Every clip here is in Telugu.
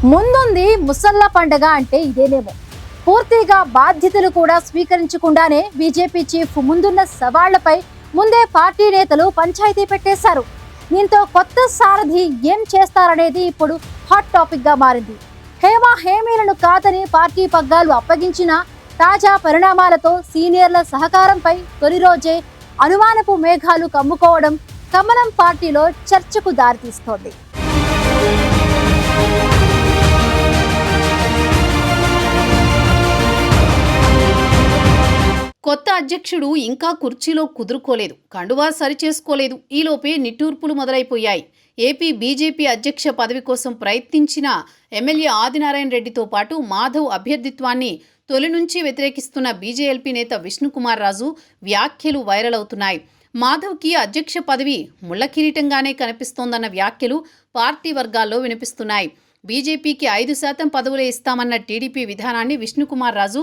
ముందుంది ముసళ్ళ పండగ అంటే ఇదేనేమో. పూర్తిగా బాధ్యతలు కూడా స్వీకరించకుండానే బీజేపీ చీఫ్ ముందున్న సవాళ్లపై ముందే పార్టీ నేతలు పంచాయతీ పెట్టేశారు. దీంతో కొత్త సారథి ఏం చేస్తారనేది ఇప్పుడు హాట్ టాపిక్ గా మారింది. హేమీలను కాదని పార్టీ పగ్గాలు అప్పగించిన తాజా పరిణామాలతో సీనియర్ల సహకారంపై తొలి రోజే అనుమానపు మేఘాలు కమ్ముకోవడం కమలం పార్టీలో చర్చకు దారితీస్తోంది. కొత్త అధ్యక్షుడు ఇంకా కుర్చీలో కుదురుకోలేదు, కండువా సరిచేసుకోలేదు. ఈలోపే నిట్టూర్పులు మొదలైపోయాయి. ఏపీ బీజేపీ అధ్యక్ష పదవి కోసం ప్రయత్నించిన ఎమ్మెల్యే ఆదినారాయణ రెడ్డితో పాటు మాధవ్ అభ్యర్థిత్వాన్ని తొలి నుంచి వ్యతిరేకిస్తున్న బీజేఎల్పీ నేత విష్ణుకుమార్ రాజు వ్యాఖ్యలు వైరల్ అవుతున్నాయి. మాధవ్కి అధ్యక్ష పదవి ముళ్లకిరీటంగానే కనిపిస్తోందన్న వ్యాఖ్యలు పార్టీ వర్గాల్లో వినిపిస్తున్నాయి. బీజేపీకి 5% పదవులే ఇస్తామన్న టీడీపీ విధానాన్ని విష్ణుకుమార్ రాజు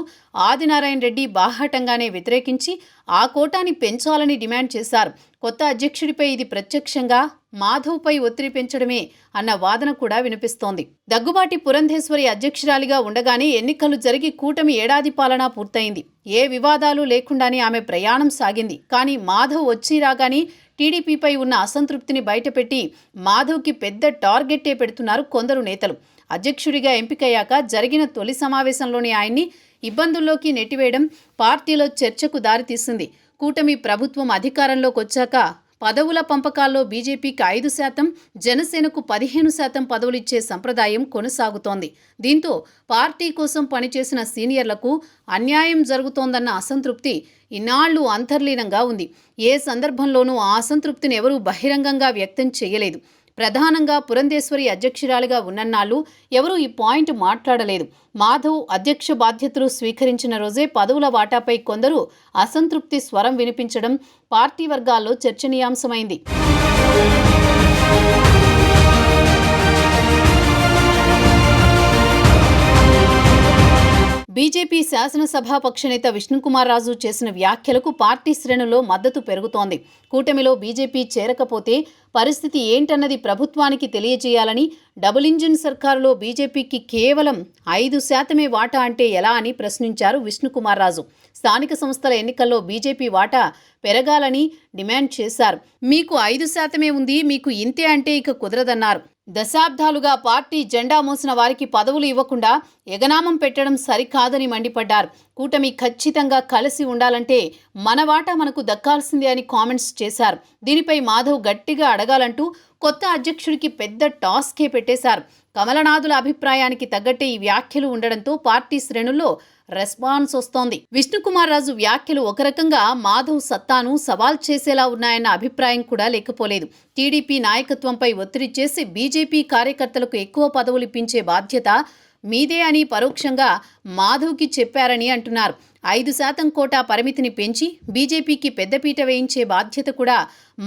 ఆదినారాయణ రెడ్డి బాహాటంగానే వ్యతిరేకించి ఆ కోటాని పెంచాలని డిమాండ్ చేశారు. కొత్త అధ్యక్షుడిపై ఇది ప్రత్యక్షంగా మాధవ్పై ఒత్తిడి పెంచడమే అన్న వాదన కూడా వినిపిస్తోంది. దగ్గుబాటి పురంధేశ్వరి అధ్యక్షురాలిగా ఉండగానే ఎన్నికలు జరిగి కూటమి ఏడాది పాలన పూర్తయింది. ఏ వివాదాలు లేకుండానే ఆమె ప్రయాణం సాగింది. కానీ మాధవ్ వచ్చి రాగానే టీడీపీపై ఉన్న అసంతృప్తిని బయటపెట్టి మాధవ్కి పెద్ద టార్గెట్టే పెడుతున్నారు కొందరు నేతలు. అధ్యక్షుడిగా ఎంపికయ్యాక జరిగిన తొలి సమావేశంలోనే ఆయన్ని ఇబ్బందుల్లోకి నెట్టివేయడం పార్టీలో చర్చకు దారితీసింది. కూటమి ప్రభుత్వం అధికారంలోకి వచ్చాక పదవుల పంపకాల్లో బీజేపీకి 5%, జనసేనకు 15% పదవులిచ్చే సంప్రదాయం కొనసాగుతోంది. దీంతో పార్టీ కోసం పనిచేసిన సీనియర్లకు అన్యాయం జరుగుతోందన్న అసంతృప్తి ఇన్నాళ్లు అంతర్లీనంగా ఉంది. ఏ సందర్భంలోనూ ఆ అసంతృప్తిని ఎవరూ బహిరంగంగా వ్యక్తం చేయలేదు. ప్రధానంగా పురంధేశ్వరి అధ్యక్షురాలిగా ఉన్నన్నాళ్ళు ఎవరూ ఈ పాయింట్ మాట్లాడలేదు. మాధవ్ అధ్యక్ష బాధ్యతలు స్వీకరించిన రోజే పదవుల వాటాపై కొందరు అసంతృప్తి స్వరం వినిపించడం పార్టీ వర్గాల్లో చర్చనీయాంశమైంది. బీజేపీ శాసనసభాపక్ష నేత విష్ణుకుమార్ రాజు చేసిన వ్యాఖ్యలకు పార్టీ శ్రేణుల్లో మద్దతు పెరుగుతోంది. కూటమిలో బీజేపీ చేరకపోతే పరిస్థితి ఏంటన్నది ప్రభుత్వానికి తెలియజేయాలని, డబుల్ ఇంజిన్ సర్కారులో బీజేపీకి కేవలం 5% వాటా అంటే ఎలా అని ప్రశ్నించారు విష్ణుకుమార్ రాజు. స్థానిక సంస్థల ఎన్నికల్లో బీజేపీ వాటా పెరగాలని డిమాండ్ చేశారు. మీకు 5% ఉంది, మీకు ఇంతే అంటే ఇక కుదరదన్నారు. దశాబ్దాలుగా పార్టీ జెండా మోసిన వారికి పదవులు ఇవ్వకుండా ఎగనామం పెట్టడం సరికాదని మండిపడ్డారు. కూటమి ఖచ్చితంగా కలిసి ఉండాలంటే మన వాటా మనకు దక్కాల్సిందే అని కామెంట్స్ చేశారు. దీనిపై మాధవ్ గట్టిగా అడగాలంటూ కొత్త అధ్యక్షుడికి పెద్ద టాస్కే పెట్టేశారు. కమలనాథుల అభిప్రాయానికి తగ్గట్టే ఈ వ్యాఖ్యలు ఉండడంతో పార్టీ శ్రేణుల్లో రెస్పాన్స్ వస్తోంది. విష్ణుకుమార్ రాజు వ్యాఖ్యలు ఒక రకంగా మాధవ్ సత్తాను సవాల్ చేసేలా ఉన్నాయన్న అభిప్రాయం కూడా లేకపోలేదు. టీడీపీ నాయకత్వంపై ఒత్తిడి చేసి బీజేపీ కార్యకర్తలకు ఎక్కువ పదవులు ఇప్పించే బాధ్యత మీదే అని పరోక్షంగా మాధవ్కి చెప్పారని అంటున్నారు. 5% కోటా పరిమితిని పెంచి బీజేపీకి పెద్దపీట వేయించే బాధ్యత కూడా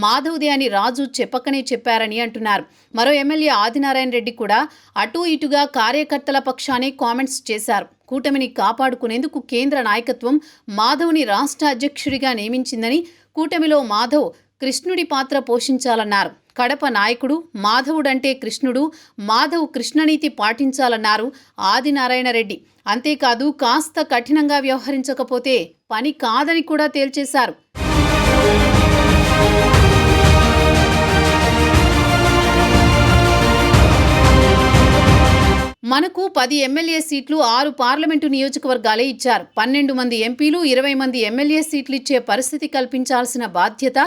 మాధవ్దే అని రాజు చెప్పకనే చెప్పారని అంటున్నారు. మరో ఎమ్మెల్యే ఆదినారాయణ రెడ్డి కూడా అటూ ఇటుగా కార్యకర్తల పక్షానే కామెంట్స్ చేశారు. కూటమిని కాపాడుకునేందుకు కేంద్ర నాయకత్వం మాధవ్ని రాష్ట్ర అధ్యక్షుడిగా నియమించిందని, కూటమిలో మాధవ్ కృష్ణుడి పాత్ర పోషించాలన్నారు. కడప నాయకుడు మాధవుడంటే కృష్ణుడు, మాధవ్ కృష్ణనీతి పాటించాలన్నారు ఆదినారాయణ రెడ్డి. అంతేకాదు కాస్త కఠినంగా వ్యవహరించకపోతే పని కాదని కూడా తేల్చేశారు. మనకు 10 ఎమ్మెల్యే సీట్లు, 6 పార్లమెంటు నియోజకవర్గాలే ఇచ్చారు. 12 మంది ఎంపీలు, 20 మంది ఎమ్మెల్యే సీట్లు ఇచ్చే పరిస్థితి కల్పించాల్సిన బాధ్యత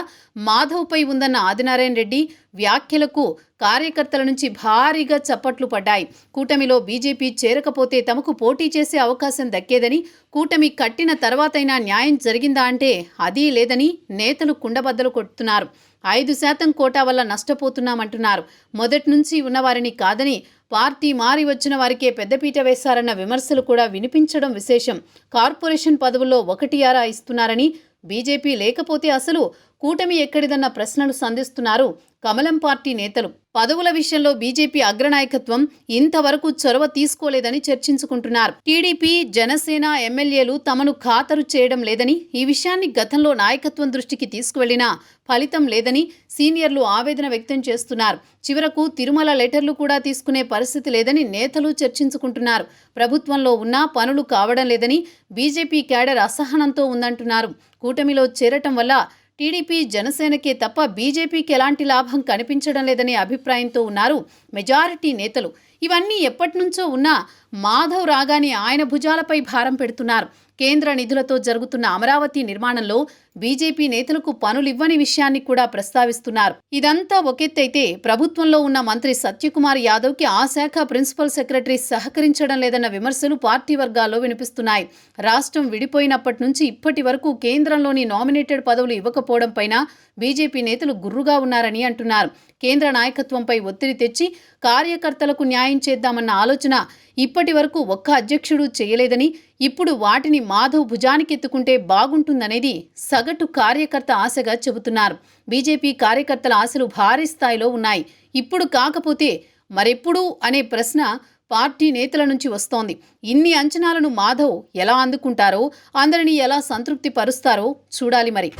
మాధవ్పై ఉందన్న ఆదినారాయణ రెడ్డి వ్యాఖ్యలకు కార్యకర్తల నుంచి భారీగా చప్పట్లు పడ్డాయి. కూటమిలో బీజేపీ చేరకపోతే తమకు పోటీ చేసే అవకాశం దక్కేదని, కూటమి కట్టిన తర్వాతైనా న్యాయం జరిగిందా అంటే అదీ లేదని నేతలు కుండబద్దలు కొడుతున్నారు. 5% కోటా వల్ల నష్టపోతున్నామంటున్నారు. మొదటి నుంచి ఉన్నవారిని కాదని పార్టీ మారి వచ్చిన వారికే పెద్దపీట వేశారన్న విమర్శలు కూడా వినిపించడం విశేషం. కార్పొరేషన్ పదవుల్లో 1/6 ఇస్తున్నారని, బీజేపీ లేకపోతే అసలు కూటమి ఎక్కడిదన్న ప్రశ్నలు సంధిస్తున్నారు కమలం పార్టీ నేతలు. పదవుల విషయంలో బీజేపీ అగ్రనాయకత్వం ఇంతవరకు చొరవ తీసుకోలేదని చర్చించుకుంటున్నారు. టీడీపీ, జనసేన ఎమ్మెల్యేలు తమను ఖాతరు చేయడం లేదని, ఈ విషయాన్ని గతంలో నాయకత్వం దృష్టికి తీసుకువెళ్లినా ఫలితం లేదని సీనియర్లు ఆవేదన వ్యక్తం చేస్తున్నారు. చివరకు తిరుమల లెటర్లు కూడా తీసుకునే పరిస్థితి లేదని నేతలు చర్చించుకుంటున్నారు. ప్రభుత్వంలో ఉన్నా పనులు కావడం లేదని బీజేపీ క్యాడర్ అసహనంతో ఉందంటున్నారు. కూటమిలో చేరటం వల్ల టీడీపీ, జనసేనకే తప్ప బీజేపీకి ఎలాంటి లాభం కనిపించడం లేదనే అభిప్రాయంతో ఉన్నారు మెజారిటీ నేతలు. ఇవన్నీ ఎప్పటినుంచో ఉన్నా మాధవ్ రాగానే ఆయన భుజాలపై భారం పెడుతున్నారు. కేంద్ర నిధులతో జరుగుతున్న అమరావతి నిర్మాణంలో బీజేపీ నేతలకు పనులివ్వని విషయాన్ని కూడా ప్రస్తావిస్తున్నారు. ఇదంతా ఒకెత్తైతే ప్రభుత్వంలో ఉన్న మంత్రి సత్యకుమార్ యాదవ్కి ఆ శాఖ ప్రిన్సిపల్ సెక్రటరీ సహకరించడం లేదన్న విమర్శలు పార్టీ వర్గాల్లో వినిపిస్తున్నాయి. రాష్ట్రం విడిపోయినప్పటి నుంచి ఇప్పటి వరకు కేంద్రంలోని నామినేటెడ్ పదవులు ఇవ్వకపోవడం పైన బీజేపీ నేతలు గుర్రుగా ఉన్నారని అంటున్నారు. కేంద్ర నాయకత్వంపై ఒత్తిడి తెచ్చి కార్యకర్తలకు న్యాయం చేద్దామన్న ఆలోచన ఇప్పటి వరకు ఒక్క అధ్యక్షుడు చేయలేదని, ఇప్పుడు వాటిని మాధవ్ భుజానికెత్తుకుంటే బాగుంటుందనేది సగటు కార్యకర్త ఆశగా చెబుతున్నారు. బీజేపీ కార్యకర్తల ఆశలు భారీ స్థాయిలో ఉన్నాయి. ఇప్పుడు కాకపోతే మరెప్పుడు అనే ప్రశ్న పార్టీ నేతల నుంచి వస్తోంది. ఇన్ని అంచనాలను మాధవ్ ఎలా అందుకుంటారో, అందరినీ ఎలా సంతృప్తి పరుస్తారో చూడాలి మరి.